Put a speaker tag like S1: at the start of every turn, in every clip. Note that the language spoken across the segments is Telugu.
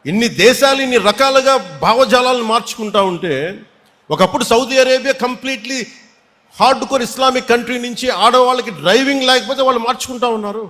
S1: ఇన్ని దేశాలు ఇన్ని రకాలుగా భావజాలాలను మార్చుకుంటా ఉంటే, ఒకప్పుడు Saudi Arabia completely hard core Islamic country నుంచి ఆడవాళ్ళకి డ్రైవింగ్ లేకపోతే వాళ్ళు మార్చుకుంటా ఉన్నారు.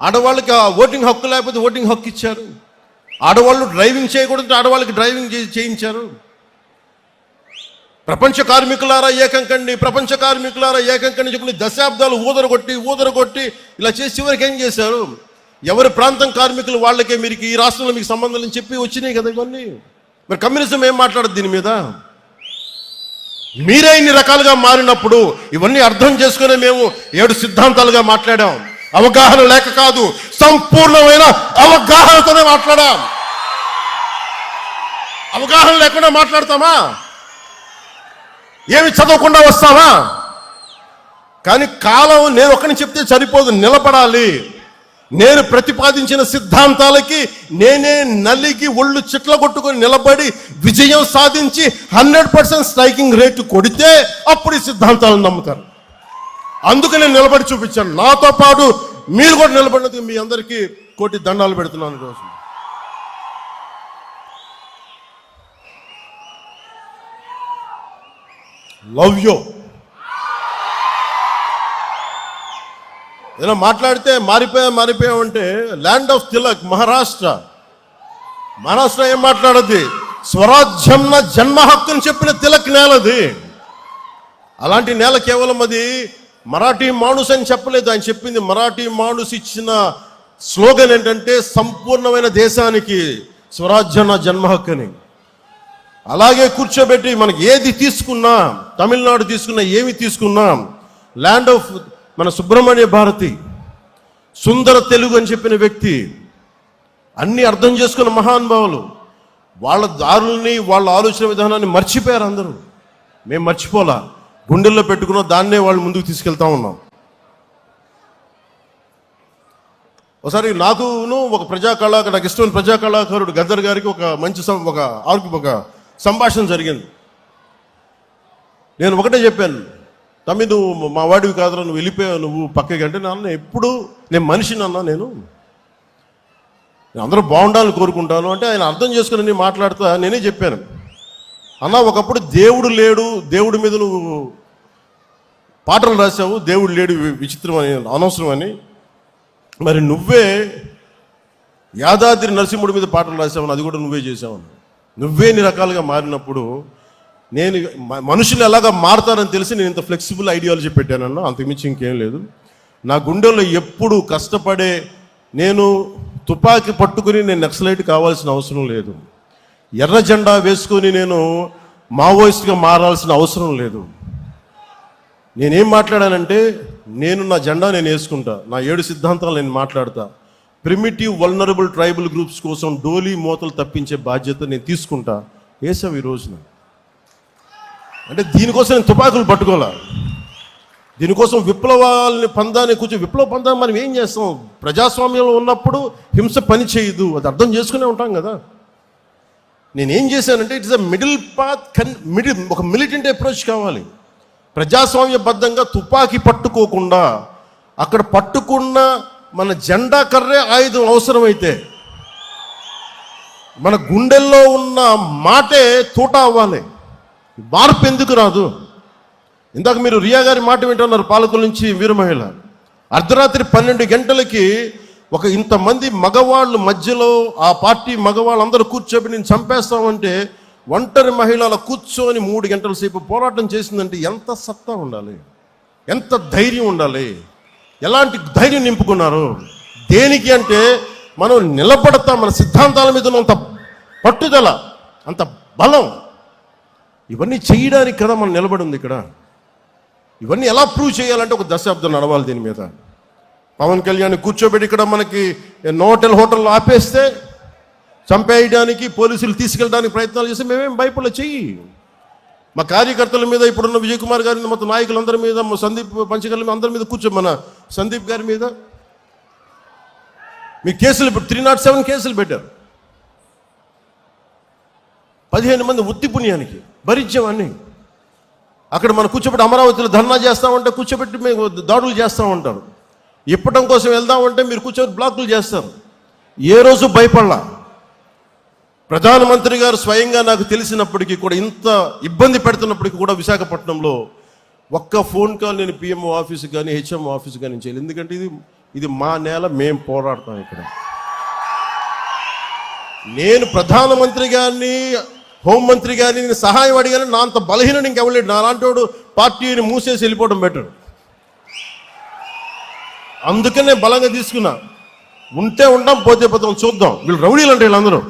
S1: ఆడవాళ్ళకి ఓటింగ్ హక్కు లేకపోతే ఓటింగ్ హక్కు ఇచ్చారు. ఆడవాళ్ళు డ్రైవింగ్ చేయకూడదు, ఆడవాళ్ళకి డ్రైవింగ్ చేయించారు. ప్రపంచ కార్మికులారా ఏకం కండి, ప్రపంచ కార్మికులారా ఏకం కండి చెప్పి దశాబ్దాలు ఊదరగొట్టి ఇలా చేసి చివరికి ఏం చేశారు? ఎవరి ప్రాంతం కార్మికులు వాళ్ళకే మీరు ఈ రాష్ట్రంలో మీకు సంబంధం అని చెప్పి వచ్చినాయి కదా ఇవన్నీ. మరి కమ్యూనిజం ఏం మాట్లాడదు దీని మీద? మీరే ఇన్ని రకాలుగా మారినప్పుడు ఇవన్నీ అర్థం చేసుకునే మేము 7 సిద్ధాంతాలుగా మాట్లాడాం. అవగాహన లేక కాదు, సంపూర్ణమైన అవగాహనతోనే మాట్లాడాం. అవగాహన లేకుండా మాట్లాడతామా? ఏమి చదవకుండా వస్తామా? కానీ కాలం నేను ఒక్కని చెప్తే సరిపోదు, నిలబడాలి. నేను ప్రతిపాదించిన సిద్ధాంతాలకి నేనే నలిగి ఒళ్ళు చిట్ల కొట్టుకొని నిలబడి విజయం సాధించి 100% స్ట్రైకింగ్ రేటు కొడితే అప్పుడు ఈ సిద్ధాంతాలను నమ్ముతారు. అందుకే నేను నిలబడి చూపించాను. నాతో పాటు మీరు కూడా నిలబడినందుకు మీ అందరికీ కోటి దండాలు పెడుతున్నాను రోజు. Love you. ఏదైనా మాట్లాడితే మారిపోయామంటే ల్యాండ్ ఆఫ్ తిలక్ మహారాష్ట్ర ఏం మాట్లాడద్ది? స్వరాజ్యం నా జన్మ హక్కుని చెప్పిన తిలక్ నేలది. అలాంటి నేల కేవలం అది మరాఠీ మాణుస్ అని చెప్పలేదు. ఆయన చెప్పింది మరాఠీ మాణుస్ ఇచ్చిన స్లోగన్ ఏంటంటే సంపూర్ణమైన దేశానికి స్వరాజ్యం నా జన్మ హక్కుని. అలాగే కూర్చోబెట్టి మనకి ఏది తీసుకున్నా, తమిళనాడు తీసుకున్నా, ఏమి తీసుకున్నా, ల్యాండ్ ఆఫ్ మన సుబ్రహ్మణ్య భారతి, సుందర తెలుగు అని చెప్పిన వ్యక్తి, అన్ని అర్థం చేసుకున్న మహానుభావులు వాళ్ళ దారుల్ని వాళ్ళ ఆలోచన విధానాన్ని మర్చిపోయారు అందరూ. మేము మర్చిపోలా, గుండెల్లో పెట్టుకున్న దాన్నే వాళ్ళు ముందుకు తీసుకెళ్తా ఉన్నాం. ఒకసారి నాకును ఒక నాకు ఇష్టమైన ప్రజా కళాకారుడు గద్దర్ గారికి ఒక మంచి ఒక సంభాషణ జరిగింది. నేను ఒకటే చెప్పాను, తమ్మి నువ్వు మా వాడివి కాదురా, నువ్వు వెళ్ళిపోయావు, నువ్వు పక్కకి అంటే నేను మనిషిని అన్నా, నేను అందరూ బాగుండాలని కోరుకుంటాను అంటే ఆయన అర్థం చేసుకుని నేను మాట్లాడుతా నేనే చెప్పాను, అన్నా ఒకప్పుడు దేవుడు లేడు, దేవుడి మీద నువ్వు పాటలు రాసావు, దేవుడు లేడు విచిత్రం అని అనవసరం అని, మరి నువ్వే యాదాద్రి నరసింహుడి మీద పాటలు రాసావు, అది కూడా నువ్వే చేసావు. నువ్వే ఇన్ని రకాలుగా మారినప్పుడు నేను మనుషులు ఎలాగా మారుతారని తెలిసి నేను ఇంత ఫ్లెక్సిబుల్ ఐడియాలజీ పెట్టానన్నా, అంతకుమించి ఇంకేం లేదు. నా గుండెల్లో ఎప్పుడు కష్టపడే, నేను తుపాకీ పట్టుకుని నేను నక్సలైట్ కావాల్సిన అవసరం లేదు, ఎర్ర జెండా వేసుకొని నేను మావోయిస్ట్గా మారాల్సిన అవసరం లేదు. నేనేం మాట్లాడానంటే, నేను నా జెండా నేను వేసుకుంటా, నా 7 సిద్ధాంతాలు నేను మాట్లాడతా. ప్రిమిటివ్ వల్నరబుల్ ట్రైబల్ గ్రూప్స్ కోసం డోలీ మూతలు తప్పించే బాధ్యత నేను తీసుకుంటా. వేసావు ఈ రోజున అంటే దీనికోసం నేను తుపాకులు పట్టుకోలే, దీనికోసం విప్లవాలని పందాన్ని విప్లవ పందాన్ని మనం ఏం చేస్తాం? ప్రజాస్వామ్యంలో ఉన్నప్పుడు హింస పని చేయదు, అది అర్థం చేసుకునే ఉంటాం కదా. నేనేం చేశానంటే ఇట్స్ అ మిడిల్ పాత్, ఒక మిలిటెంట్ అప్రోచ్ కావాలి. ప్రజాస్వామ్యబద్ధంగా తుపాకీ పట్టుకోకుండా అక్కడ పట్టుకున్న మన జెండా కర్రే ఆయుధం అవసరమైతే మన గుండెల్లో ఉన్న మాటే తూట అవ్వాలి. మార్పు ఎందుకు రాదు? ఇందాక మీరు రియా గారి మాట వింటున్నారు, పాలకుల నుంచి వీర మహిళ. అర్ధరాత్రి 12 గంటలకి ఒక ఇంతమంది మగవాళ్ళు మధ్యలో ఆ పార్టీ మగవాళ్ళందరూ కూర్చోబెట్టి నేను చంపేస్తామంటే ఒంటరి మహిళల కూర్చొని 3 గంటల సేపు పోరాటం చేసిందంటే ఎంత సత్తా ఉండాలి, ఎంత ధైర్యం ఉండాలి, ఎలాంటి ధైర్యం నింపుకున్నారు. దేనికి అంటే మనం నిలబడతాం, మన సిద్ధాంతాల మీద అంత పట్టుదల, అంత బలం, ఇవన్నీ చేయడానికి కదా మనం నిలబడి ఉంది ఇక్కడ. ఇవన్నీ ఎలా ప్రూవ్ చేయాలంటే ఒక దశాబ్దం నడవాలి దీని మీద. పవన్ కళ్యాణ్ కూర్చోబెట్టి ఇక్కడ మనకి హోటల్లో ఆపేస్తే చంపేయడానికి పోలీసులు తీసుకెళ్ళడానికి ప్రయత్నాలు చేస్తే మేమేం భయపడలే. చెయ్యి. మా కార్యకర్తల మీద, ఇప్పుడున్న విజయ్ కుమార్ గారి మొత్తం నాయకులందరి మీద, సందీప్ పంచకర్ల మీద, అందరి మీద మన సందీప్ గారి మీద మీ కేసులు 307 కేసులు పెట్టారు. 15 మంది ఉత్తి పుణ్యానికి భరించామని. అక్కడ మనం కూర్చోబెట్టి అమరావతిలో ధర్నా చేస్తామంటే కూర్చోబెట్టి మేము దాడులు చేస్తామంటారు. ఇప్పటం కోసం వెళ్దామంటే మీరు కూర్చోబెట్టి బ్లాకులు చేస్తారు. ఏ రోజు భయపడలా. ప్రధానమంత్రి గారు స్వయంగా నాకు తెలిసినప్పటికీ కూడా, ఇంత ఇబ్బంది పెడుతున్నప్పటికీ కూడా విశాఖపట్నంలో ఒక్క ఫోన్ కాల్ నేను పిఎంఓ ఆఫీస్కి కానీ హెచ్ఎంఓ ఆఫీస్కి కానీ చేయలేదు. ఎందుకంటే ఇది మా నేల, మేము పోరాడతాం ఇక్కడ. నేను ప్రధానమంత్రి గారిని, హోంమంత్రి గారిని నేను సహాయం అడిగాను. నా అంత బలహీనం ఇంకెవలేదు. నా లాంటి వాడు పార్టీని మూసేసి వెళ్ళిపోవడం బెటర్. అందుకనే నేను బలంగా తీసుకున్నా. ఉంటే ఉంటాం, పోతే పోతాం, చూద్దాం. వీళ్ళు రౌడీలు అంటే వీళ్ళందరూ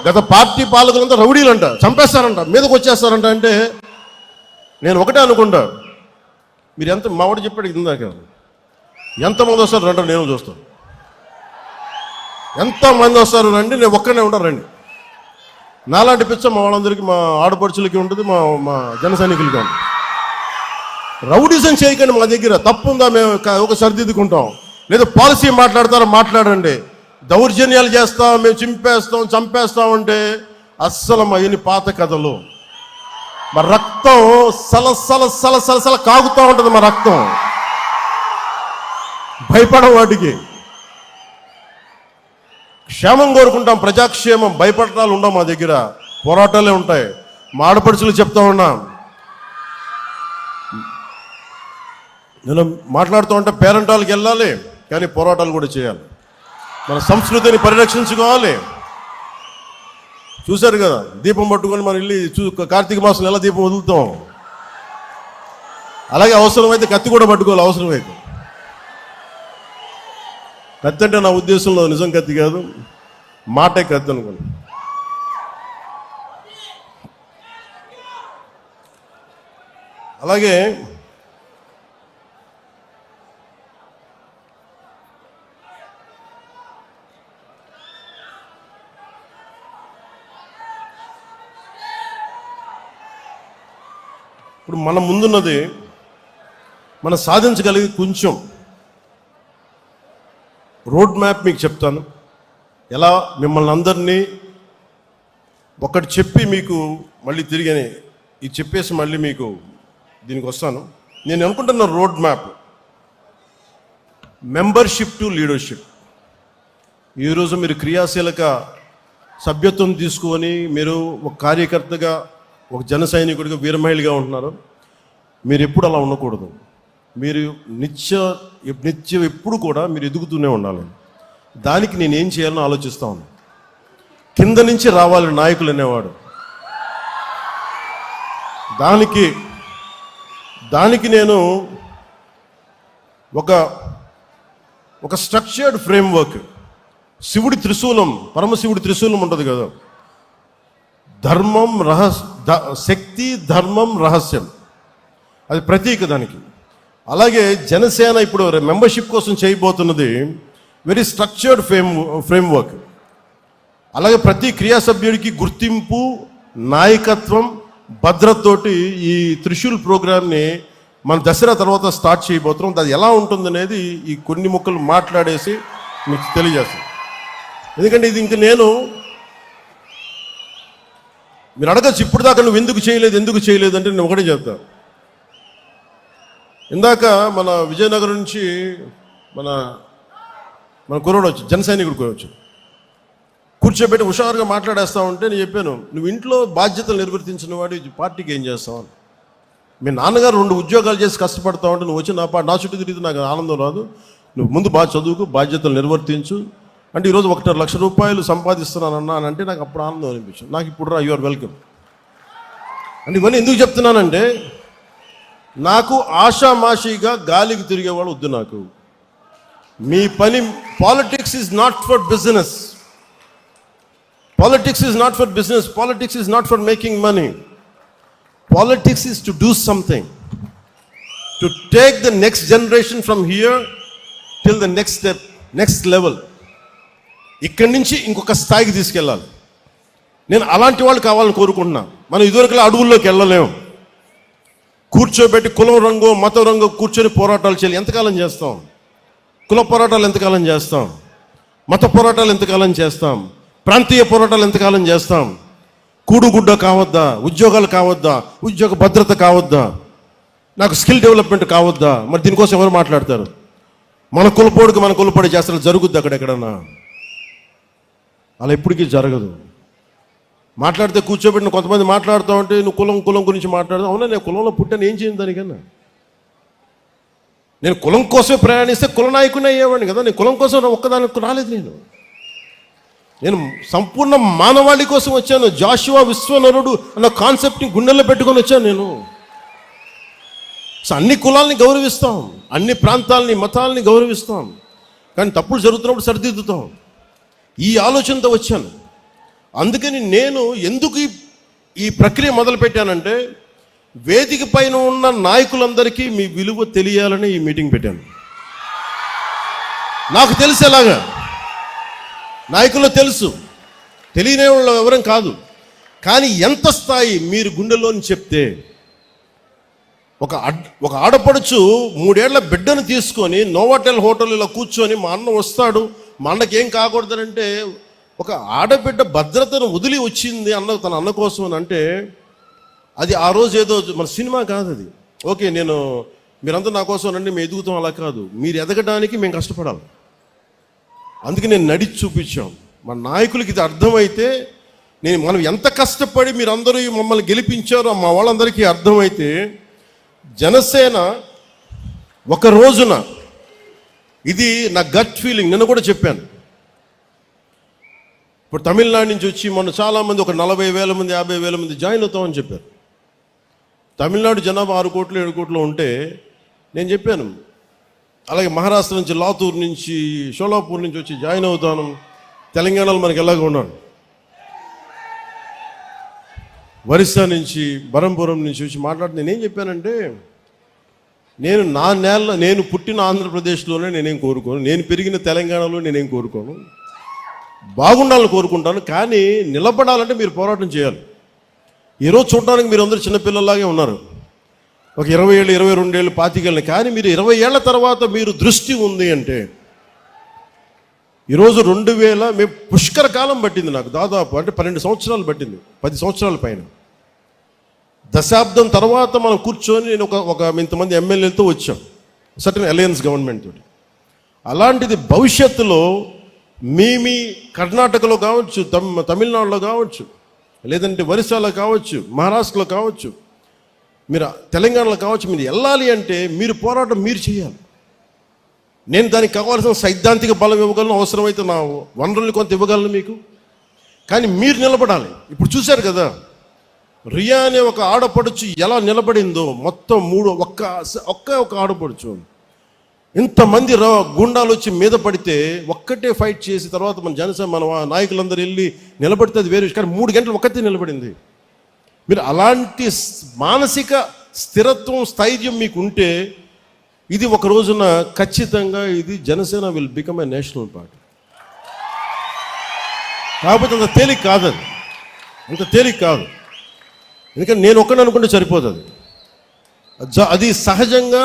S1: గత పార్టీ పాలకులంతా రౌడీలు అంట, చంపేస్తారంట, మీదకి వచ్చేస్తారంట. అంటే నేను ఒకటే అనుకుంటా, మీరు ఎంత మావాడు చెప్పాడు ఇందాక, ఎంతమంది వస్తారు రండి, నేను చూస్తాను. ఎంతమంది వస్తారు రండి, నేను ఒక్కనే ఉంటాను రండి. నాలాంటి పిచ్చ మా వాళ్ళందరికీ, మా ఆడపడుచులకి ఉంటుంది, మా జన సైనికులకి ఉంటుంది. రౌడీజం చేయకండి. మా దగ్గర తప్పు ఉందా మేము ఒక సరిదిద్దుకుంటాం. లేదా పాలసీ మాట్లాడతారా, మాట్లాడండి. దౌర్జన్యాలు చేస్తాం, మేము చింపేస్తాం, చంపేస్తామంటే అస్సలు మా ఇన్ని పాత కథలు. మా రక్తం సల కాగుతూ ఉంటుంది. మా రక్తం భయపడం. వాటికి క్షేమం కోరుకుంటాం, ప్రజాక్షేమం. భయపడటాలు ఉండవు మా దగ్గర, పోరాటాలే ఉంటాయి. మా ఆడపడుచులు చెప్తా ఉన్నాం. నేను మాట్లాడుతూ ఉంటే పేరెంటాలకు వెళ్ళాలి, కానీ పోరాటాలు కూడా చేయాలి. మన సంస్కృతిని పరిరక్షించుకోవాలి. చూశారు కదా, దీపం పట్టుకొని మనం వెళ్ళి కార్తీక మాసంలో ఎలా దీపం వదులుతాం, అలాగే అవసరమైతే కత్తి కూడా పట్టుకోవాలి. అవసరమైతే కత్తి అంటే నా ఉద్దేశంలో నిజం కత్తి కాదు, మాటే కత్తి అనుకోండి. అలాగే ఇప్పుడు మన ముందున్నది, మనం సాధించగలిగి కొంచెం రోడ్ మ్యాప్ మీకు చెప్తాను. ఎలా మిమ్మల్ని అందరినీ ఒకటి చెప్పి మీకు మళ్ళీ తిరిగి ఇది చెప్పేసి మళ్ళీ మీకు దీనికి వస్తాను. నేను అనుకుంటున్న road map, membership to leadership. ఈరోజు మీరు క్రియాశీలక సభ్యత్వం తీసుకొని మీరు ఒక కార్యకర్తగా, ఒక జన సైనికుడిగా, వీరమహిళగా ఉంటున్నారు. మీరు ఎప్పుడు అలా ఉండకూడదు. మీరు నిత్యం ఎప్పుడు కూడా మీరు ఎదుగుతూనే ఉండాలి. దానికి నేను ఏం చేయాలని ఆలోచిస్తా ఉన్నాను. కింద నుంచి రావాలి నాయకులు అనేవాడు. దానికి నేను ఒక స్ట్రక్చర్డ్ ఫ్రేమ్వర్క్, శివుడి త్రిశూలం, పరమశివుడి త్రిశూలం ఉంటుంది కదా, ధర్మం శక్తి, ధర్మం, రహస్యం, అది ప్రతీక దానికి. అలాగే జనసేన ఇప్పుడు మెంబర్షిప్ కోసం చేయబోతున్నది వెరీ స్ట్రక్చర్డ్ ఫ్రేమ్వర్క్. అలాగే ప్రతి క్రియా సభ్యుడికి గుర్తింపు, నాయకత్వం, భద్రతతోటి ఈ త్రిశూల్ ప్రోగ్రామ్ని మన దసరా తర్వాత స్టార్ట్ చేయబోతున్నాం. అది ఎలా ఉంటుందనేది ఈ కొన్ని ముక్కలు మాట్లాడేసి మీకు తెలియజేస్తాను. ఎందుకంటే ఇది ఇంక మీరు అడగచ్చు, ఇప్పుడు దాకా నువ్వు ఎందుకు చేయలేదు అంటే నేను ఒకటే చెప్తాను. ఇందాక మన విజయనగరం నుంచి మన కుర్రోడు వచ్చి, జన సైనికుడు వచ్చి కూర్చోబెట్టి హుషారుగా మాట్లాడేస్తా ఉంటే నేను చెప్పాను, నువ్వు ఇంట్లో బాధ్యతలు నిర్వర్తించిన వాడు పార్టీకి ఏం చేస్తావు అని. మీ నాన్నగారు 2 ఉద్యోగాలు చేసి కష్టపడతా ఉంటే నువ్వు వచ్చి నా చుట్టూ తిరిగితే నాకు ఆనందం రాదు. నువ్వు ముందు బాగా చదువుకు, బాధ్యతలు నిర్వర్తించు. అంటే ఈరోజు 1.5 లక్ష రూపాయలు సంపాదిస్తున్నానన్నా అని అంటే నాకు అప్పుడు ఆనందం అనిపించింది. నాకు ఇప్పుడు రా, యు ఆర్ వెల్కమ్. అంటే ఇవన్నీ ఎందుకు చెప్తున్నానంటే, నాకు ఆషామాషిగా గాలికి తిరిగేవాడు వద్దు. నాకు మీ పని, politics is not for business. Politics is not for business. Politics is not for making money. Politics is to do something, to take the next generation from here till the next step, next level. ఇక్కడి నుంచి ఇంకొక స్థాయికి తీసుకెళ్ళాలి. నేను అలాంటి వాళ్ళు కావాలని కోరుకుంటున్నా. మనం ఇదివరకులా అడుగుల్లోకి వెళ్ళలేము. కూర్చోబెట్టి కులం రంగు, మత రంగు కూర్చొని పోరాటాలు చేయాలి. ఎంతకాలం చేస్తాం? కుల పోరాటాలు ఎంతకాలం చేస్తాం? మత పోరాటాలు ఎంతకాలం చేస్తాం? ప్రాంతీయ పోరాటాలు ఎంతకాలం చేస్తాం? కూడుగుడ్డ కావద్దా? ఉద్యోగాలు కావద్దా? ఉద్యోగ భద్రత కావద్దా? నాకు స్కిల్ డెవలప్మెంట్ కావద్దా? మరి దీనికోసం ఎవరు మాట్లాడతారు? మన కులపోడికి మన కులపోడి చేస్తారు, జరుగుద్ది అక్కడెక్కడన్నా. అలా ఎప్పటికీ జరగదు. మాట్లాడితే కూర్చోబెట్టిన కొంతమంది మాట్లాడుతూ ఉంటే నువ్వు కులం గురించి మాట్లాడదు. అవునా, నేను కులంలో పుట్టాను, ఏం చేయను దానికన్నా. నేను కులం కోసమే ప్రయాణిస్తే కుల నాయకుని అయ్యేవాడిని కదా. నేను కులం కోసం ఒక్కదానికి రాలేదు. నేను సంపూర్ణ మానవాళి కోసం వచ్చాను. జాషువా విశ్వనరుడు అన్న కాన్సెప్ట్ని గుండెల్లో పెట్టుకొని వచ్చాను నేను. సో అన్ని కులాలని గౌరవిస్తాం, అన్ని ప్రాంతాలని మతాలని గౌరవిస్తాం, కానీ తప్పులు జరుగుతున్నప్పుడు సరిదిద్దుతాం. ఈ ఆలోచనతో వచ్చాను. అందుకని నేను ఎందుకు ఈ ప్రక్రియ మొదలుపెట్టానంటే, వేదిక పైన ఉన్న నాయకులందరికీ మీ విలువ తెలియాలని ఈ మీటింగ్ పెట్టాను. నాకు తెలిసేలాగా, నాయకుల్లో తెలుసు, తెలియని వాళ్ళు ఎవరం కాదు. కానీ ఎంత స్థాయి మీరు గుండెలోని చెప్తే, ఒక ఆడపడుచు 3 ఏళ్ల బిడ్డను తీసుకొని నోవాటెల్ హోటల్లో కూర్చొని మా అన్న వస్తాడు, మా అన్నకి ఏం కాకూడదనంటే, ఒక ఆడబిడ్డ భద్రతను వదిలి వచ్చింది తన అన్న కోసం అని అంటే, అది ఆ రోజు ఏదో మన సినిమా కాదు అది. ఓకే, మీరంతా నా కోసం రండి, మేము ఎదుగుతాం, అలా కాదు. మీరు ఎదగడానికి మేము కష్టపడాలి. అందుకే నేను నడిచి చూపించాం. మన నాయకులకి ఇది అర్థమైతే, మనం ఎంత కష్టపడి మీరందరూ మమ్మల్ని గెలిపించారో మా వాళ్ళందరికీ అర్థమైతే, జనసేన ఒక రోజున, ఇది నా గట్ ఫీలింగ్, నిన్న కూడా చెప్పాను. ఇప్పుడు తమిళనాడు నుంచి వచ్చి మొన్న చాలామంది, ఒక 40,000 మంది 50,000 మంది జాయిన్ అవుతామని చెప్పారు. తమిళనాడు జనాభా 6 కోట్లు 7 కోట్లు ఉంటే నేను చెప్పాను, అలాగే మహారాష్ట్ర నుంచి, లాతూర్ నుంచి, షోలాపూర్ నుంచి వచ్చి జాయిన్ అవుతాను. తెలంగాణలో మనకి ఎలాగ ఉన్నాడు, ఒరిస్సా నుంచి, బరంపురం నుంచి వచ్చి మాట్లాడి నేనేం చెప్పానంటే, నేను పుట్టిన ఆంధ్రప్రదేశ్లోనే నేనేం కోరుకోను, నేను పెరిగిన తెలంగాణలో నేనేం కోరుకోను, బాగుండాలని కోరుకుంటాను. కానీ నిలబడాలంటే మీరు పోరాటం చేయాలి. ఈరోజు చూడడానికి మీరు అందరూ చిన్నపిల్లలాగే ఉన్నారు, ఒక 20 ఏళ్ళు 22 ఏళ్ళు 25 ఏళ్ళు. కానీ మీరు 20 ఏళ్ల తర్వాత మీరు దృష్టి ఉంది అంటే, ఈరోజు 2000 మేము పుష్కర కాలం పట్టింది నాకు, దాదాపు అంటే 12 సంవత్సరాలు పట్టింది, 10 సంవత్సరాల పైన, దశాబ్దం తర్వాత మనం కూర్చొని నేను ఒక ఇంతమంది ఎమ్మెల్యేలతో వచ్చాం, సర్టన్ అలయన్స్ గవర్నమెంట్ తోటి. అలాంటిది భవిష్యత్తులో మీ కర్ణాటకలో కావచ్చు, తమిళనాడులో కావచ్చు, లేదంటే ఒరిస్సాలో కావచ్చు, మహారాష్ట్రలో కావచ్చు, మీరు తెలంగాణలో కావచ్చు, మీరు వెళ్ళాలి అంటే మీరు పోరాటం మీరు చేయాలి. నేను దానికి కావాల్సిన సైద్ధాంతిక బలం ఇవ్వగలను, అవసరమైతే నా వనరుల్ని కొంత ఇవ్వగలను మీకు. కానీ మీరు నిలబడాలి. ఇప్పుడు చూశారు కదా, రియా అనే ఒక ఆడపడుచు ఎలా నిలబడిందో, మొత్తం ఒక్క ఆడపడుచు, ఇంతమంది గుండాలు వచ్చి మీద పడితే ఒక్కటే ఫైట్ చేసి తర్వాత మన జనసేన మన నాయకులందరూ వెళ్ళి నిలబడితే అది వేరే. కానీ 3 గంటలు ఒక్కతే నిలబడింది. మీరు అలాంటి మానసిక స్థిరత్వం, స్థైర్యం మీకు ఉంటే, ఇది ఒక రోజున ఖచ్చితంగా ఇది Janasena will become a national party. కాకపోతే అంత తేలిక కాదు, అంత తేలిక కాదు. ఎందుకంటే నేను ఒక్కడిని అనుకుంటే సరిపోతుంది. అది సహజంగా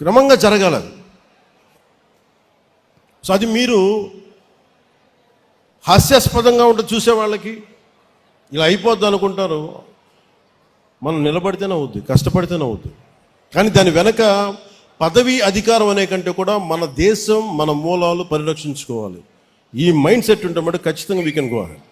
S1: క్రమంగా జరగాలి. సో అది మీరు హాస్యాస్పదంగా ఉంటుంది చూసే వాళ్ళకి, ఇలా అయిపోద్ది అనుకుంటారు. మనం నిలబడితేనే అవుద్ది, కష్టపడితేనే అవుద్ది. కానీ దాని వెనక పదవి అధికారం అనే కంటే కూడా మన దేశం, మన మూలాలు పరిరక్షించుకోవాలి. ఈ మైండ్ సెట్ ఉంటే మటు ఖచ్చితంగా వీ కెన్ గో అహెడ్.